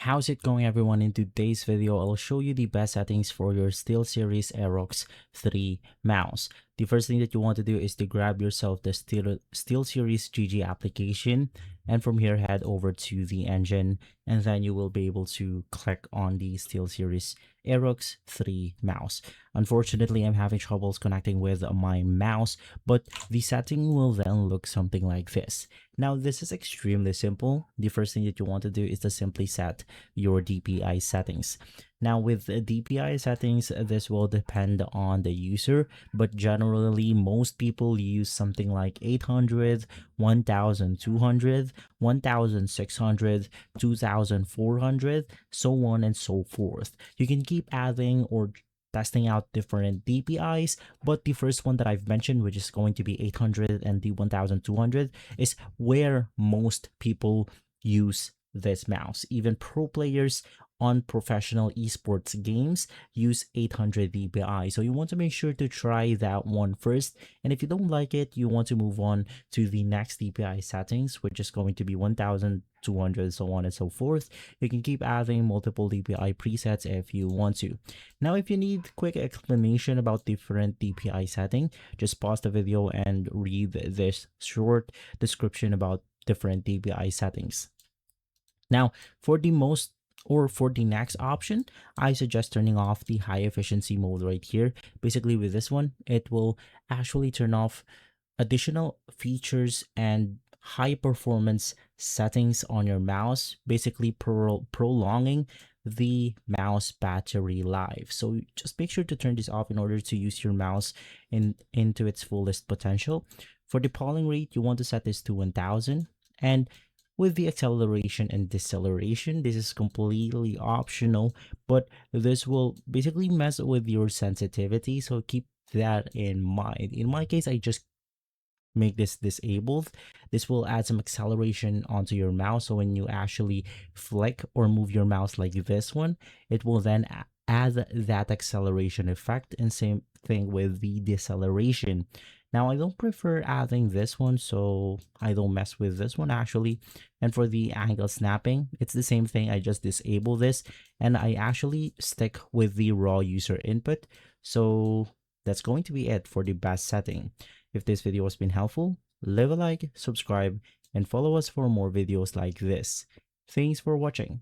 How's it going, everyone? In today's video, I'll show you the best settings for your SteelSeries Aerox 3 mouse. The first thing that you want to do is to grab yourself the SteelSeries GG application, and from here head over to the engine, and then you will be able to click on the SteelSeries Aerox 3 mouse. Unfortunately, I'm having troubles connecting with my mouse, but the setting will then look something like this. Now, this is extremely simple. The first thing that you want to do is to simply set your DPI settings. Now, with DPI settings, this will depend on the user, but generally, most people use something like 800, 1200, 1600, 2400, so on and so forth. You can keep adding or testing out different DPIs, but the first one that I've mentioned, which is going to be 800 and the 1200, is where most people use this mouse. Even pro players on professional esports games use 800 dpi, so you want to make sure to try that one first, and if you don't like it, you want to move on to the next dpi settings, which is going to be 1200, so on and so forth. You can keep adding multiple dpi presets if you want to. Now, if you need quick explanation about different dpi setting, just pause the video and read this short description about different dpi settings. Now, for the next option, I suggest turning off the high efficiency mode right here. Basically, with this one, it will actually turn off additional features and high performance settings on your mouse, basically prolonging the mouse battery life. So just make sure to turn this off in order to use your mouse into its fullest potential. For the polling rate, you want to set this to 1000, and with the acceleration and deceleration, this is completely optional, but this will basically mess with your sensitivity, so keep that in mind. In my case, I just make this disabled. This will add some acceleration onto your mouse, so when you actually flick or move your mouse like this one, it will then add that acceleration effect, and same thing with the deceleration. Now, I don't prefer adding this one, so I don't mess with this one actually. And for the angle snapping, it's the same thing. I just disable this, and I actually stick with the raw user input. So that's going to be it for the best setting. If this video has been helpful, leave a like, subscribe, and follow us for more videos like this. Thanks for watching.